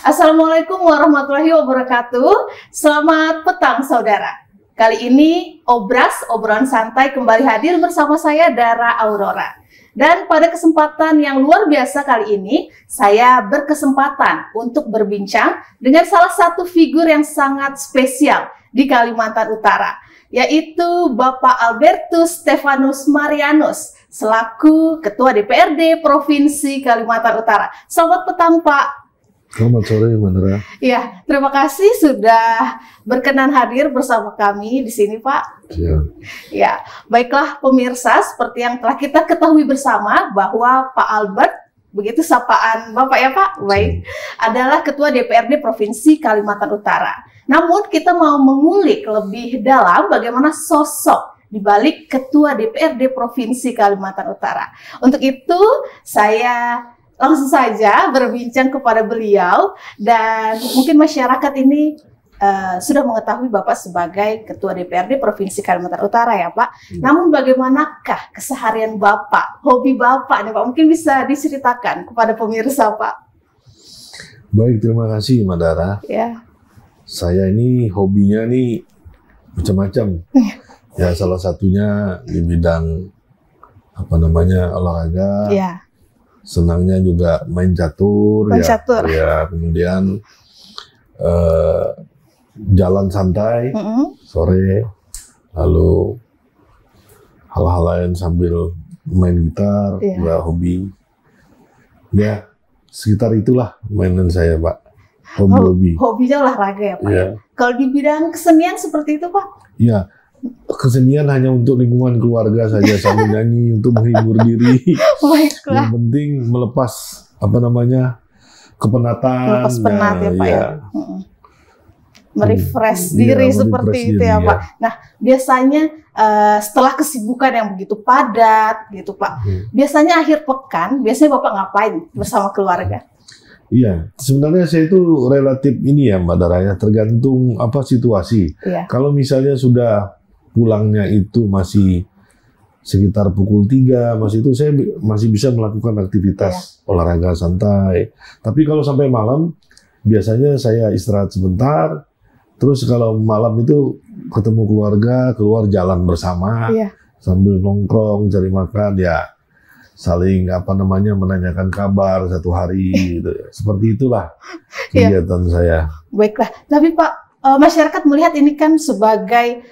Assalamualaikum warahmatullahi wabarakatuh. Selamat petang saudara. Kali ini obrolan santai kembali hadir bersama saya Dara Aurora. Dan pada kesempatan yang luar biasa kali ini, saya berkesempatan untuk berbincang dengan salah satu figur yang sangat spesial di Kalimantan Utara, yaitu Bapak Albertus Stefanus Marianus, selaku Ketua DPRD Provinsi Kalimantan Utara. Selamat petang, Pak. Selamat sore, Mandra. Ya, terima kasih sudah berkenan hadir bersama kami di sini, Pak. Ya. Ya, baiklah pemirsa, seperti yang telah kita ketahui bersama bahwa Pak Albert, begitu sapaan Bapak ya Pak, baik, adalah Ketua DPRD Provinsi Kalimantan Utara. Namun kita mau mengulik lebih dalam bagaimana sosok di balik Ketua DPRD Provinsi Kalimantan Utara. Untuk itu, saya langsung saja berbincang kepada beliau, dan mungkin masyarakat ini sudah mengetahui Bapak sebagai Ketua DPRD Provinsi Kalimantan Utara ya Pak. Namun bagaimanakah keseharian Bapak, hobi Bapak nih Pak? Mungkin bisa diceritakan kepada pemirsa Pak. Baik, terima kasih Mandara. Ya. Saya ini hobinya nih macam-macam. Ya, salah satunya di bidang olahraga. Ya. Senangnya juga main catur, ya, kemudian jalan santai sore, lalu hal-hal lain sambil main gitar, juga hobi. Ya, sekitar itulah mainan saya, Pak. Hobi-hobi. Hobinya olahraga ya, Pak. Ya. Kalau di bidang kesenian seperti itu, Pak? Ya. Kesenian hanya untuk lingkungan keluarga saja, sambil nyanyi untuk menghibur diri. Yang penting melepas kepenatan. Melepas penat ya Pak ya. Merefresh diri seperti itu ya Pak. Nah, biasanya setelah kesibukan yang begitu padat gitu Pak, biasanya akhir pekan, biasanya Bapak ngapain bersama keluarga? Iya, sebenarnya saya itu relatif ini ya Mbak Dara ya, tergantung situasi. Iya. Kalau misalnya sudah pulangnya itu masih sekitar pukul 3, saya masih bisa melakukan aktivitas olahraga santai. Tapi kalau sampai malam, biasanya saya istirahat sebentar. Terus kalau malam itu ketemu keluarga, keluar jalan bersama, sambil nongkrong, cari makan, ya saling menanyakan kabar satu hari. Gitu. Seperti itulah kegiatan saya. Baiklah, tapi Pak, masyarakat melihat ini kan sebagai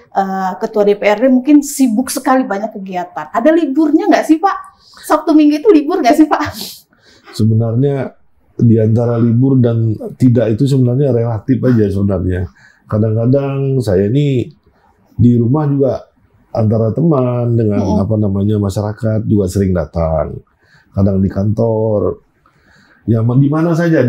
Ketua DPRD mungkin sibuk sekali, banyak kegiatan. Ada liburnya nggak sih Pak? Sabtu Minggu itu libur nggak sih Pak? Sebenarnya di antara libur dan tidak itu sebenarnya relatif aja sebenarnya. Kadang-kadang saya ini di rumah juga antara teman dengan masyarakat juga sering datang. Kadang di kantor. Ya di mana saja,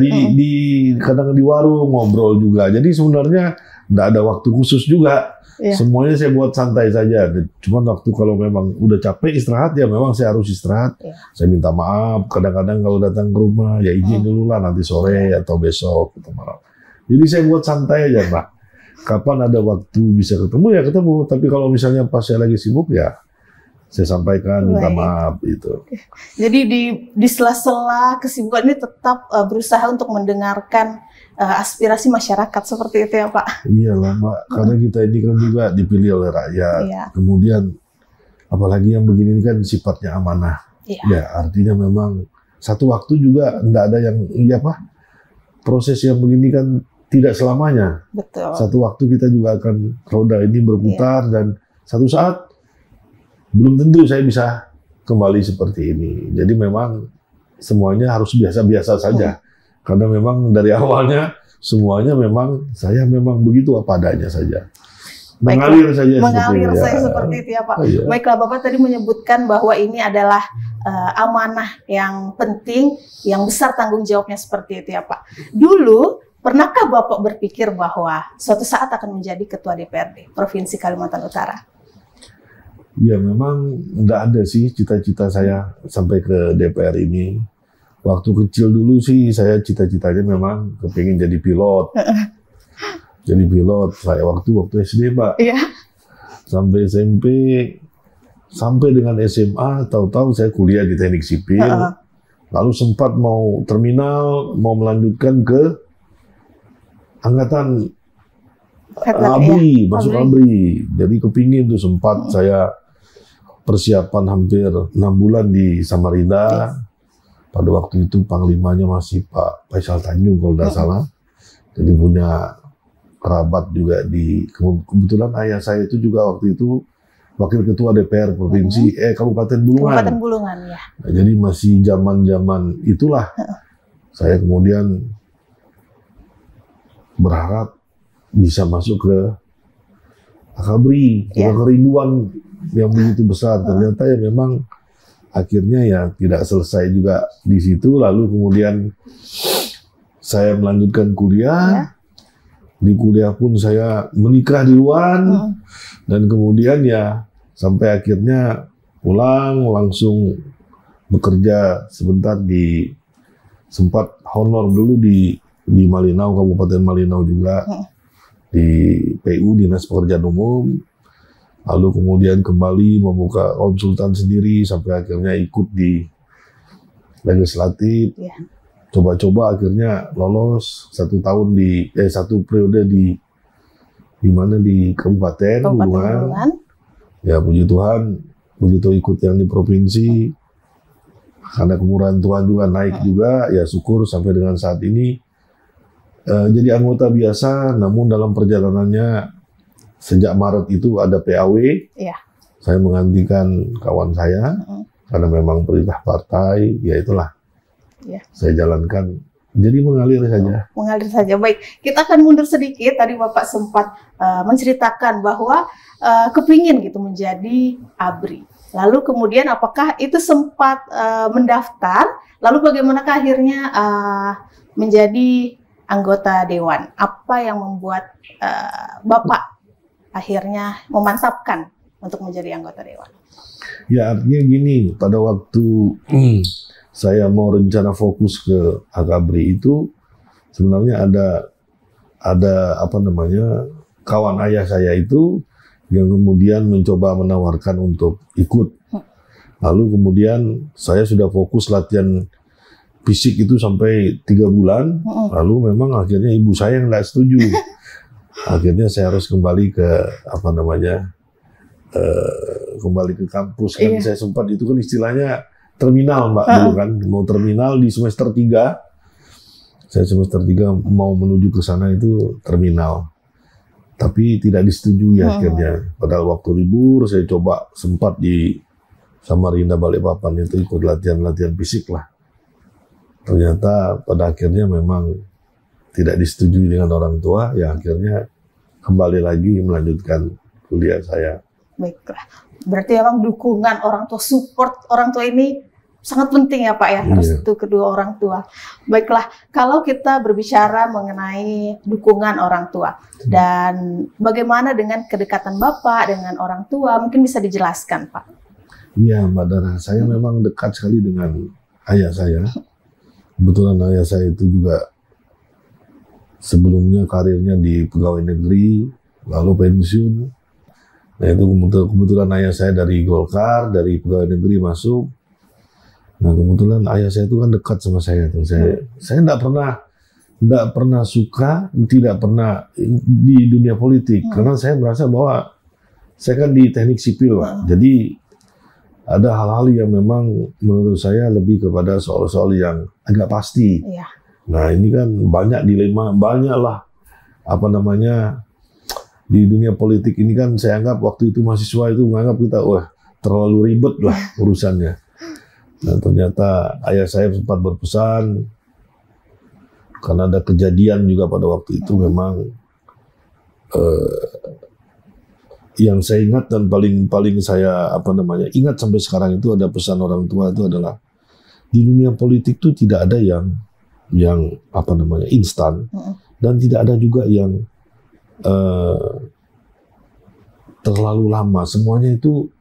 kadang di warung ngobrol juga. Jadi sebenarnya tidak ada waktu khusus juga. Semuanya saya buat santai saja. Cuman waktu kalau memang udah capek istirahat, ya memang saya harus istirahat. Saya minta maaf. Kadang-kadang kalau datang ke rumah, ya izin dulu lah nanti sore atau besok atau malam. Jadi saya buat santai aja, Pak. Kapan ada waktu bisa ketemu ya ketemu. Tapi kalau misalnya pas saya lagi sibuk ya saya sampaikan, minta maaf itu. Jadi di sela-sela kesibukan ini tetap berusaha untuk mendengarkan aspirasi masyarakat seperti itu ya Pak? Iya lah Mbak, karena kita ini kan juga dipilih oleh rakyat. Kemudian apalagi yang begini kan sifatnya amanah. Ya artinya memang satu waktu juga tidak ada yang proses yang begini kan tidak selamanya. Betul. Satu waktu kita juga akan roda ini berputar dan satu saat belum tentu saya bisa kembali seperti ini. Jadi memang semuanya harus biasa-biasa saja. Karena memang dari awalnya semuanya saya memang begitu apa adanya saja. Mengalir saja seperti itu ya Pak. Baiklah, Bapak tadi menyebutkan bahwa ini adalah amanah yang penting, yang besar tanggung jawabnya seperti itu ya Pak. Dulu, pernahkah Bapak berpikir bahwa suatu saat akan menjadi Ketua DPRD Provinsi Kalimantan Utara? Ya memang nggak ada sih cita-cita saya sampai ke DPR ini. Waktu kecil dulu sih saya cita-citanya memang kepingin jadi pilot. Jadi pilot saya waktu SD Pak. Sampai SMP, sampai dengan SMA, tahu-tahu saya kuliah di teknik sipil. Lalu sempat mau terminal, mau melanjutkan ke angkatan Veteran, ABRI, ya. masuk ABRI. ABRI. Jadi kepingin tuh sempat saya persiapan hampir 6 bulan di Samarinda. Pada waktu itu panglimanya masih Pak Faisal Tanjung kalau tidak salah. Jadi punya kerabat juga kebetulan ayah saya itu juga waktu itu wakil ketua DPR provinsi Kabupaten Bulungan. Kabupaten Bulungan, ya. Nah, jadi masih zaman-zaman itulah saya kemudian berharap bisa masuk ke AKABRI, dengan kerinduan yang begitu besar. Ternyata ya memang akhirnya ya tidak selesai juga di situ. Lalu kemudian saya melanjutkan kuliah. Di kuliah pun saya menikah di luar. Dan kemudian ya sampai akhirnya pulang langsung bekerja sebentar sempat honor dulu di Malinau, Kabupaten Malinau juga. Di PU, Dinas Pekerjaan Umum. Lalu kemudian kembali membuka konsultan sendiri sampai akhirnya ikut di legislatif. Coba-coba akhirnya lolos 1 tahun satu periode di mana di Kabupaten Bulungan. Ya puji Tuhan begitu ikut yang di provinsi karena kemurahan Tuhan juga naik juga, ya syukur sampai dengan saat ini jadi anggota biasa. Namun dalam perjalanannya sejak Maret itu ada PAW, saya menggantikan kawan saya karena memang perintah partai, ya itulah saya jalankan. Jadi mengalir saja. Mengalir saja. Baik, kita akan mundur sedikit. Tadi Bapak sempat menceritakan bahwa kepingin gitu menjadi ABRI. Lalu kemudian apakah itu sempat mendaftar? Lalu bagaimanakah akhirnya menjadi anggota dewan? Apa yang membuat Bapak akhirnya memantapkan untuk menjadi anggota dewan? Ya artinya gini, pada waktu saya mau rencana fokus ke AKABRI itu sebenarnya ada apa namanya kawan ayah saya itu yang kemudian mencoba menawarkan untuk ikut. Lalu kemudian saya sudah fokus latihan fisik itu sampai 3 bulan. Lalu memang akhirnya ibu saya yang nggak setuju. Akhirnya saya harus kembali ke apa namanya kembali ke kampus kan. Saya sempat itu kan istilahnya terminal Mbak dulu kan, mau terminal di semester 3. Saya semester 3 mau menuju ke sana itu terminal. Tapi tidak disetujui akhirnya. Padahal waktu libur saya coba sempat di Samarinda Balikpapan itu ikut latihan fisik lah. Ternyata pada akhirnya memang tidak disetujui dengan orang tua, ya akhirnya kembali lagi melanjutkan kuliah saya. Baiklah, berarti memang dukungan orang tua, support orang tua ini sangat penting ya Pak ya, restu kedua orang tua. Baiklah, kalau kita berbicara mengenai dukungan orang tua dan bagaimana dengan kedekatan Bapak dengan orang tua, mungkin bisa dijelaskan Pak? Iya Mbak Dara, saya memang dekat sekali dengan ayah saya. Kebetulan ayah saya itu juga sebelumnya karirnya di pegawai negeri, lalu pensiun. Nah itu kebetulan ayah saya dari Golkar, dari pegawai negeri masuk. Nah kebetulan ayah saya itu kan dekat sama saya. Saya tidak pernah suka, tidak pernah di dunia politik, karena saya merasa bahwa saya kan di teknik sipil Pak. Jadi ada hal-hal yang memang menurut saya lebih kepada soal-soal yang agak pasti. Nah ini kan banyak dilema, banyak lah apa namanya di dunia politik ini kan saya anggap waktu itu mahasiswa itu menganggap kita wah terlalu ribet lah urusannya. Nah ternyata ayah saya sempat berpesan karena ada kejadian juga pada waktu itu memang yang saya ingat dan paling saya apa namanya ingat sampai sekarang itu ada pesan orang tua itu adalah di dunia politik itu tidak ada yang apa namanya instan dan tidak ada juga yang terlalu lama. Semuanya itu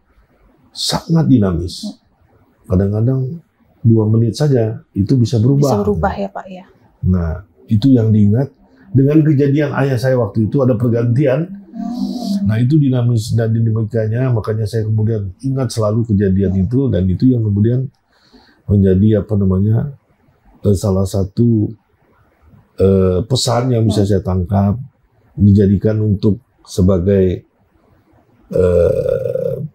sangat dinamis. Kadang-kadang 2 menit saja itu bisa berubah. Bisa berubah ya Pak ya. Nah itu yang diingat dengan kejadian ayah saya waktu itu ada pergantian. Nah itu dinamis dan dinamikanya, makanya saya kemudian ingat selalu kejadian itu dan itu yang kemudian menjadi apa namanya salah satu pesan yang bisa saya tangkap dijadikan untuk sebagai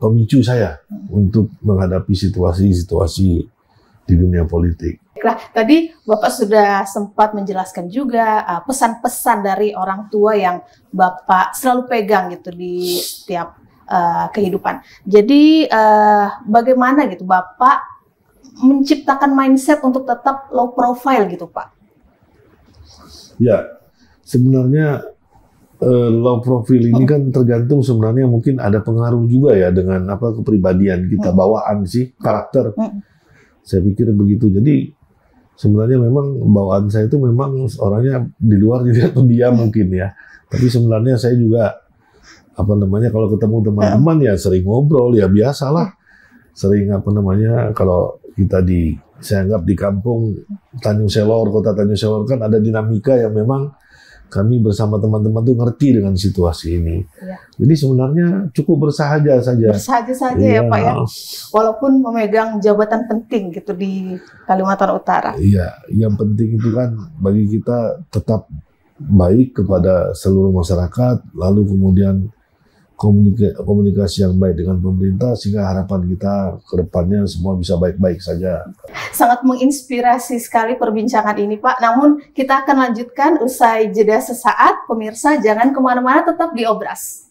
pemicu saya untuk menghadapi situasi-situasi di dunia politik. Nah, tadi Bapak sudah sempat menjelaskan juga pesan-pesan dari orang tua yang Bapak selalu pegang gitu di setiap kehidupan. Jadi bagaimana gitu Bapak menciptakan mindset untuk tetap low profile gitu Pak? Ya, sebenarnya low profile ini kan tergantung sebenarnya mungkin ada pengaruh juga ya dengan kepribadian kita, bawaan sih, karakter. Saya pikir begitu. Jadi sebenarnya memang bawaan saya itu memang orangnya di luar dilihat pendiam mungkin ya. Tapi sebenarnya saya juga kalau ketemu teman-teman ya sering ngobrol ya biasalah. Sering kalau kita saya anggap di kampung Tanjung Selor, kota Tanjung Selor kan ada dinamika yang memang kami bersama teman-teman tuh ngerti dengan situasi ini. Ya. Jadi sebenarnya cukup bersahaja saja. Bersahaja saja ya Pak ya. Walaupun memegang jabatan penting gitu di Kalimantan Utara. Iya, yang penting itu kan bagi kita tetap baik kepada seluruh masyarakat, lalu kemudian komunikasi yang baik dengan pemerintah sehingga harapan kita ke depannya semua bisa baik-baik saja. Sangat menginspirasi sekali perbincangan ini Pak. Namun kita akan lanjutkan usai jeda sesaat. Pemirsa jangan kemana-mana, tetap di Obras.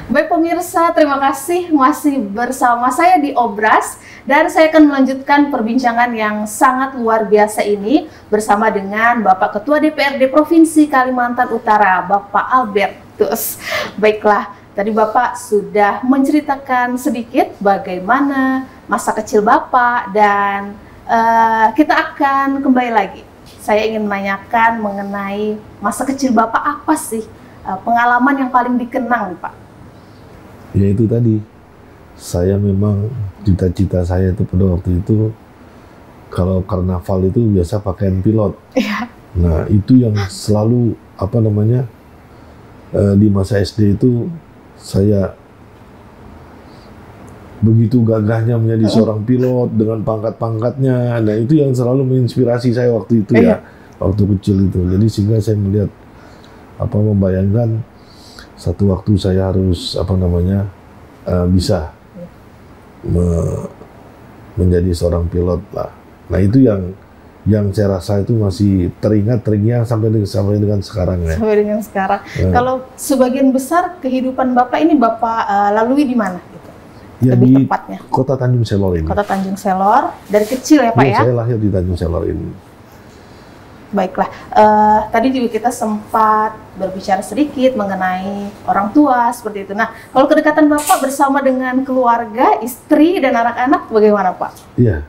Baik pemirsa, terima kasih masih bersama saya di Obras dan saya akan melanjutkan perbincangan yang sangat luar biasa ini bersama dengan Bapak Ketua DPRD Provinsi Kalimantan Utara, Bapak Albertus. Baiklah, tadi Bapak sudah menceritakan sedikit bagaimana masa kecil Bapak dan kita akan kembali lagi. Saya ingin menanyakan mengenai masa kecil Bapak, apa sih pengalaman yang paling dikenang Pak? Ya itu tadi, saya memang cita-cita saya itu pada waktu itu kalau karnaval itu biasa pakaian pilot. Iya. Nah itu yang selalu di masa SD itu saya begitu gagahnya menjadi seorang pilot dengan pangkat-pangkatnya. Nah itu yang selalu menginspirasi saya waktu itu ya, waktu kecil itu. Jadi sehingga saya melihat membayangkan satu waktu saya harus bisa menjadi seorang pilot lah. Nah itu yang saya rasa itu masih teringat sampai dengan sekarang ya. Sampai dengan sekarang. Kalau sebagian besar kehidupan Bapak ini Bapak lalui di mana gitu? Ya, lebih di tepatnya. Kota Tanjung Selor ini. Kota Tanjung Selor dari kecil ya Pak ya? Saya lahir di Tanjung Selor ini. Baiklah, tadi juga kita sempat berbicara sedikit mengenai orang tua seperti itu. Nah, kalau kedekatan Bapak bersama dengan keluarga, istri dan anak-anak bagaimana Pak? Iya,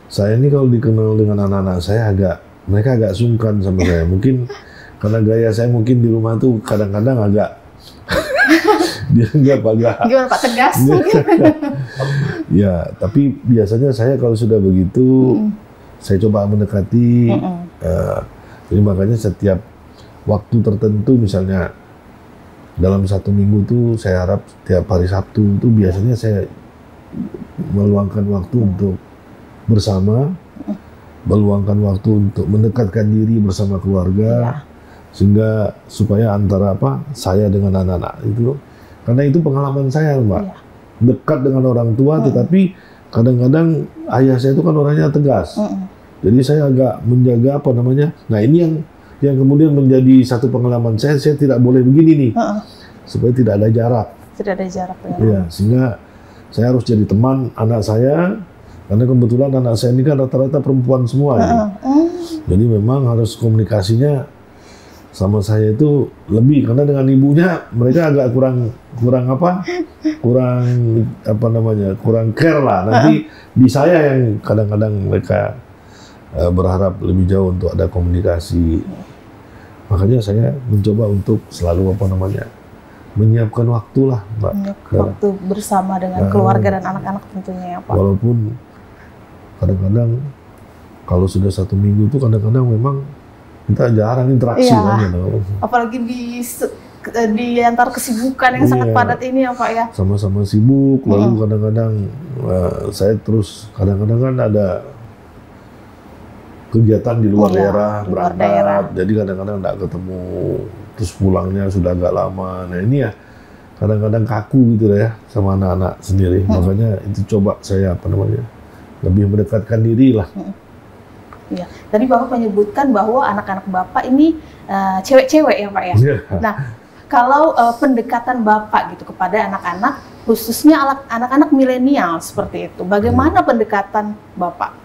saya ini kalau dikenal dengan anak-anak saya mereka agak sungkan sama saya. Mungkin karena gaya saya mungkin di rumah tuh kadang-kadang agak dianggap agak. Gimana Pak, tegas? Ya, tapi biasanya saya kalau sudah begitu, saya coba mendekati. Jadi makanya setiap waktu tertentu, misalnya dalam satu minggu tuh saya harap tiap hari Sabtu itu biasanya saya meluangkan waktu untuk bersama, meluangkan waktu untuk mendekatkan diri bersama keluarga, sehingga supaya antara saya dengan anak-anak itu, karena itu pengalaman saya Mbak, dekat dengan orang tua, tetapi kadang-kadang ayah saya itu kan orangnya tegas. Jadi saya agak menjaga nah ini yang kemudian menjadi satu pengalaman saya tidak boleh begini nih, supaya tidak ada jarak. Tidak ada jarak ya. Ya, sehingga saya harus jadi teman anak saya, karena kebetulan anak saya ini kan rata-rata perempuan semua. Jadi memang harus komunikasinya sama saya itu lebih, karena dengan ibunya mereka agak kurang care lah. Nanti di saya yang kadang-kadang mereka berharap lebih jauh untuk ada komunikasi. Makanya saya mencoba untuk selalu menyiapkan waktu lah, Mbak. Waktu bersama dengan keluarga dan anak-anak tentunya ya Pak. Walaupun kadang-kadang kalau sudah 1 minggu itu kadang-kadang memang kita jarang interaksi kan. Apalagi di antara kesibukan yang sangat padat ini ya Pak ya. Sama-sama sibuk, lalu kadang-kadang saya terus kadang-kadang kan ada kegiatan di luar daerah, berangkat, jadi kadang-kadang nggak ketemu, terus pulangnya sudah agak lama. Nah ini ya kadang-kadang kaku gitu ya sama anak-anak sendiri. Makanya itu coba saya lebih mendekatkan diri lah. Ya, tadi Bapak menyebutkan bahwa anak-anak Bapak ini cewek-cewek ya Pak ya. Nah, kalau pendekatan Bapak gitu kepada anak-anak, khususnya anak-anak milenial seperti itu, bagaimana pendekatan Bapak?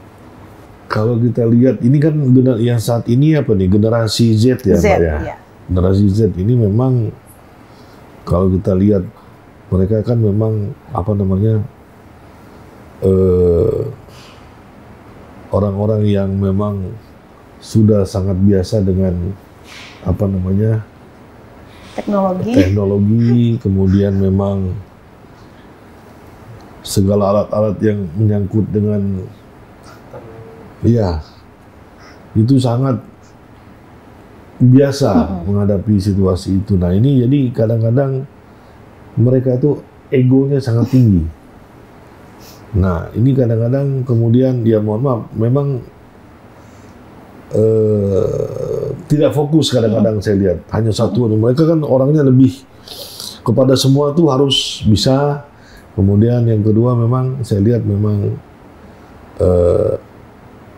Kalau kita lihat ini kan yang saat ini generasi Z ya Pak ya. Ya. Generasi Z ini memang kalau kita lihat mereka kan memang orang-orang yang memang sudah sangat biasa dengan teknologi, kemudian memang segala alat-alat yang menyangkut dengan itu sangat biasa menghadapi situasi itu. Nah ini jadi kadang-kadang mereka tuh egonya sangat tinggi. Nah ini kadang-kadang kemudian mohon maaf memang tidak fokus kadang-kadang saya lihat hanya satu. Mereka kan orangnya lebih kepada semua tuh harus bisa. Kemudian yang kedua memang saya lihat memang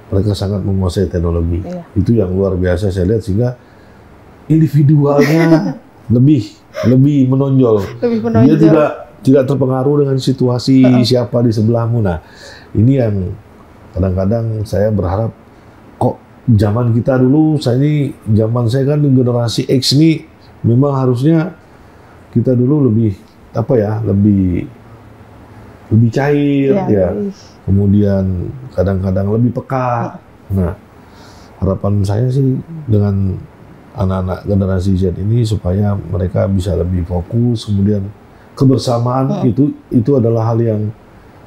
mereka sangat menguasai teknologi. Itu yang luar biasa saya lihat, sehingga individualnya lebih menonjol. Dia tidak terpengaruh dengan situasi siapa di sebelahmu. Nah, ini yang kadang-kadang saya berharap kok zaman kita dulu, zaman saya kan generasi X ini memang harusnya kita dulu lebih lebih cair ya. Kemudian kadang-kadang lebih peka. Nah, harapan saya sih dengan anak-anak generasi Z ini supaya mereka bisa lebih fokus, kemudian kebersamaan itu adalah hal yang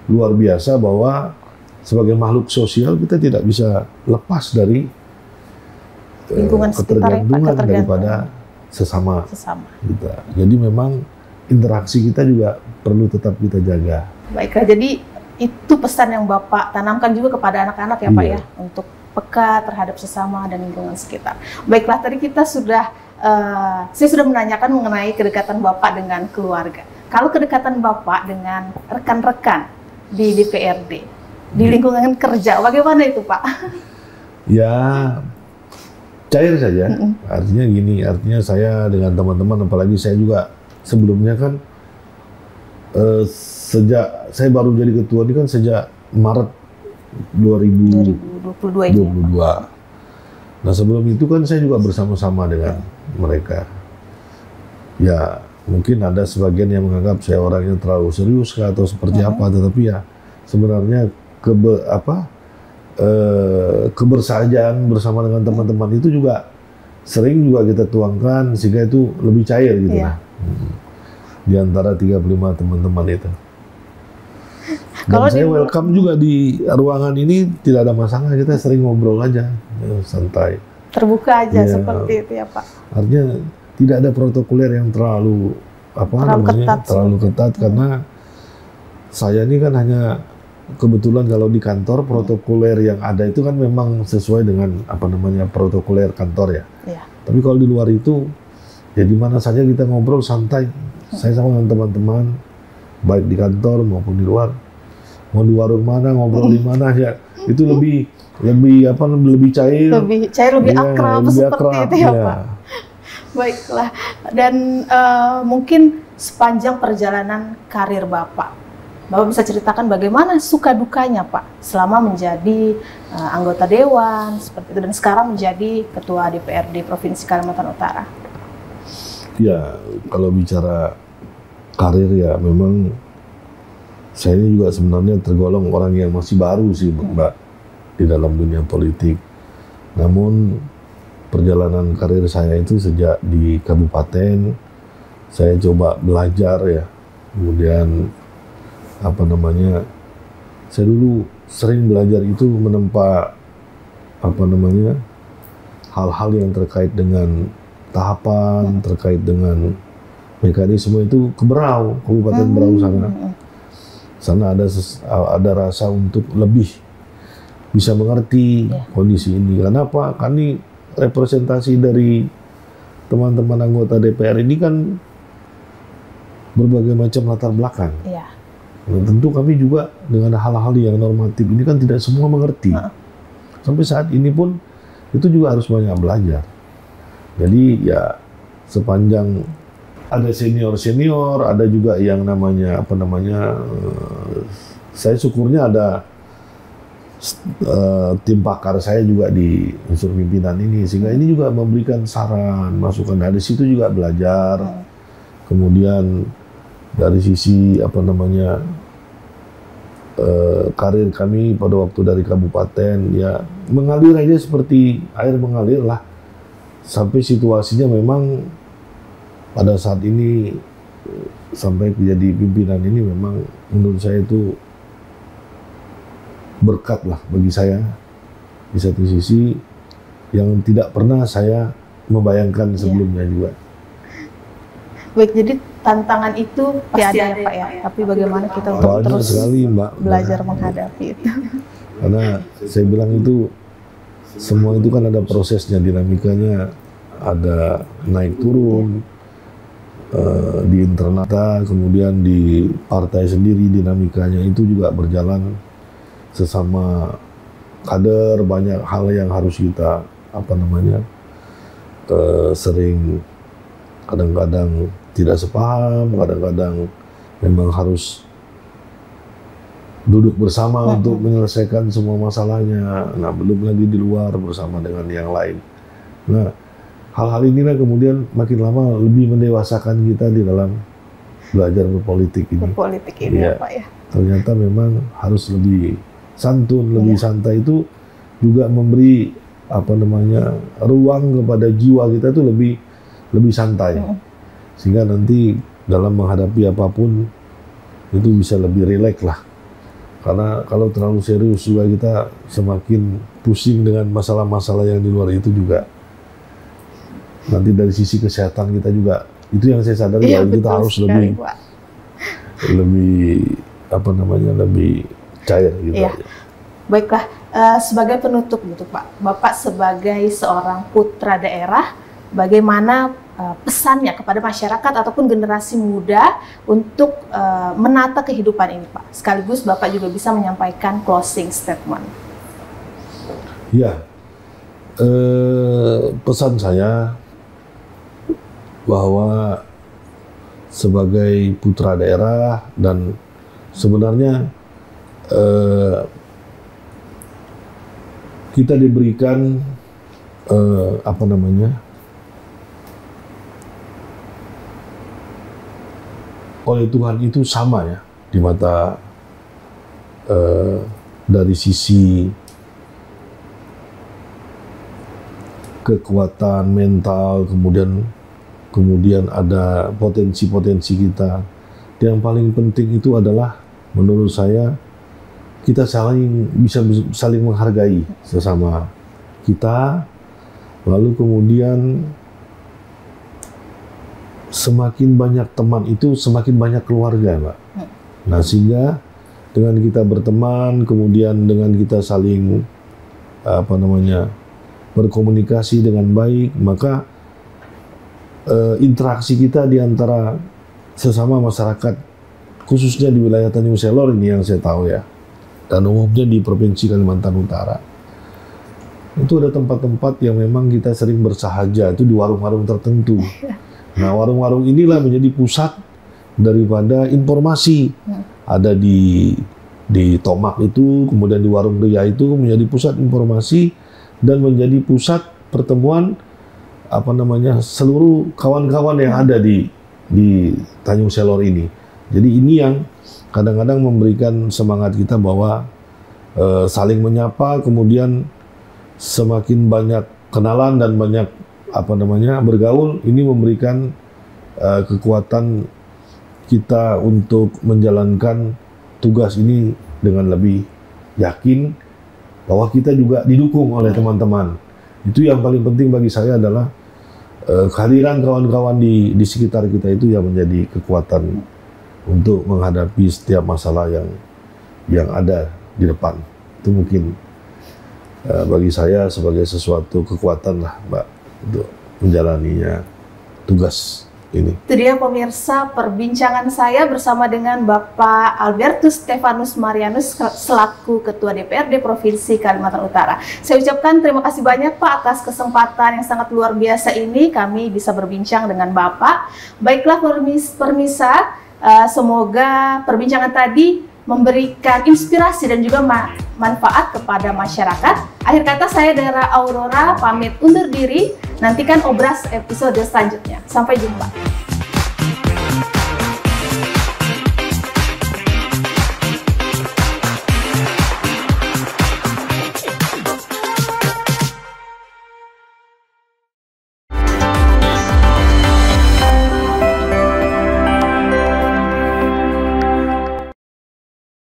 luar biasa, bahwa sebagai makhluk sosial kita tidak bisa lepas dari lingkungan ketergantungan daripada sesama kita. Jadi memang interaksi kita juga perlu tetap kita jaga. Baiklah, jadi itu pesan yang Bapak tanamkan juga kepada anak-anak ya Pak ya, untuk peka terhadap sesama dan lingkungan sekitar. Baiklah, tadi kita saya sudah menanyakan mengenai kedekatan Bapak dengan keluarga. Kalau kedekatan Bapak dengan rekan-rekan di DPRD, di lingkungan kerja, bagaimana itu Pak? Ya, cair saja. Artinya saya dengan teman-teman, apalagi saya juga sebelumnya kan sejak saya baru jadi ketua ini kan sejak Maret 2022. Nah sebelum itu kan saya juga bersama-sama dengan mereka. Ya mungkin ada sebagian yang menganggap saya orangnya terlalu serius atau seperti apa, tetapi ya sebenarnya kebersajaan bersama dengan teman-teman itu juga sering kita tuangkan sehingga itu lebih cair gitu lah. Di antara 35 teman-teman itu. Dan saya welcome juga di ruangan ini, tidak ada masalah, kita sering ngobrol aja, santai. Terbuka aja seperti itu ya Pak. Artinya tidak ada protokoler yang terlalu ketat karena saya ini kan hanya kebetulan kalau di kantor protokoler yang ada itu kan memang sesuai dengan protokoler kantor ya. Tapi kalau di luar itu ya di mana saja kita ngobrol santai. Saya sama dengan teman-teman baik di kantor maupun di luar, mau di warung mana, ngobrol di mana ya, itu lebih cair, lebih akrab seperti itu ya Pak. Baiklah, dan mungkin sepanjang perjalanan karir Bapak bisa ceritakan bagaimana suka dukanya Pak selama menjadi anggota dewan seperti itu dan sekarang menjadi ketua DPRD Provinsi Kalimantan Utara. Ya, kalau bicara karir ya memang saya ini juga sebenarnya tergolong orang yang masih baru sih Mbak di dalam dunia politik. Namun perjalanan karir saya itu sejak di kabupaten, saya coba belajar ya. Kemudian apa namanya, saya dulu sering belajar itu menempa apa namanya, hal-hal yang terkait dengan tahapan, terkait dengan mekanisme itu ke Berau, Kabupaten Berau sana. Sana ada rasa untuk lebih bisa mengerti kondisi ini. Kenapa? Kan ini representasi dari teman-teman anggota DPR ini kan berbagai macam latar belakang. Nah, tentu kami juga dengan hal-hal yang normatif ini kan tidak semua mengerti. Sampai saat ini pun itu juga harus banyak belajar. Jadi ya sepanjang ada senior-senior, ada juga yang namanya apa namanya, saya syukurnya ada tim pakar saya juga di unsur pimpinan ini, sehingga ini juga memberikan saran, masukan. Dari situ juga belajar. Kemudian dari sisi apa namanya, karir kami pada waktu dari kabupaten ya mengalir aja seperti air mengalir lah, sampai situasinya memang pada saat ini sampai menjadi pimpinan ini memang menurut saya itu berkat lah bagi saya di satu sisi yang tidak pernah saya membayangkan sebelumnya juga. Baik, jadi tantangan itu pasti ada ya Pak ya, tapi bagaimana kita untuk banyak terus sekali, Mbak, belajar menghadapi itu. Karena saya bilang itu semua itu kan ada prosesnya, dinamikanya, ada naik turun di internal, kemudian di partai sendiri dinamikanya itu juga berjalan sesama kader, banyak hal yang harus kita apa namanya, sering kadang-kadang tidak sepaham, kadang-kadang memang harus duduk bersama untuk menyelesaikan semua masalahnya. Nah, belum lagi di luar bersama dengan yang lain. Nah, hal-hal inilah kemudian makin lama lebih mendewasakan kita di dalam belajar berpolitik ini. Berpolitik ini ya Pak ya. Ternyata memang harus lebih santun, lebih santai, itu juga memberi apa namanya, ruang kepada jiwa kita itu lebih santai. Sehingga nanti dalam menghadapi apapun itu bisa lebih rileks lah. Karena kalau terlalu serius juga kita semakin pusing dengan masalah-masalah yang di luar itu juga. Nanti dari sisi kesehatan kita juga, itu yang saya sadari bahwa kita harus lebih apa namanya, lebih cair gitu. Iya. Baiklah, sebagai penutup gitu Pak, Bapak sebagai seorang putra daerah, bagaimana pesannya kepada masyarakat ataupun generasi muda untuk menata kehidupan ini Pak? Sekaligus Bapak juga bisa menyampaikan closing statement. Ya, pesan saya bahwa sebagai putra daerah dan sebenarnya kita diberikan apa namanya, oleh Tuhan itu sama ya di mata dari sisi kekuatan mental, kemudian ada potensi-potensi kita. Yang paling penting itu adalah menurut saya kita bisa saling menghargai sesama kita, lalu kemudian semakin banyak teman itu semakin banyak keluarga, Mbak. Nah, sehingga dengan kita berteman, kemudian dengan kita saling apa namanya, berkomunikasi dengan baik, maka interaksi kita di antara sesama masyarakat, khususnya di wilayah Tanjung Selor ini yang saya tahu ya, dan umumnya di Provinsi Kalimantan Utara, itu ada tempat-tempat yang memang kita sering bersahaja, itu di warung-warung tertentu. Nah, warung-warung inilah menjadi pusat daripada informasi. Ada di Tomak itu, kemudian di Warung Ria itu menjadi pusat informasi dan menjadi pusat pertemuan apa namanya, seluruh kawan-kawan yang ada di Tanjung Selor ini. Jadi ini yang kadang-kadang memberikan semangat kita bahwa saling menyapa, kemudian semakin banyak kenalan dan banyak bergaul, ini memberikan kekuatan kita untuk menjalankan tugas ini dengan lebih yakin bahwa kita juga didukung oleh teman-teman. Itu yang paling penting bagi saya adalah kehadiran kawan-kawan di sekitar kita itu yang menjadi kekuatan untuk menghadapi setiap masalah yang ada di depan. Itu mungkin bagi saya sebagai sesuatu kekuatan lah, Mbak, untuk menjalaninya tugas ini. Itu dia pemirsa perbincangan saya bersama dengan Bapak Albertus Stefanus Marianus selaku Ketua DPRD Provinsi Kalimantan Utara. Saya ucapkan terima kasih banyak Pak atas kesempatan yang sangat luar biasa ini kami bisa berbincang dengan Bapak. Baiklah pemirsa, semoga perbincangan tadi memberikan inspirasi dan juga manfaat kepada masyarakat. Akhir kata saya Dara Aurora pamit undur diri. Nantikan Obras episode selanjutnya. Sampai jumpa.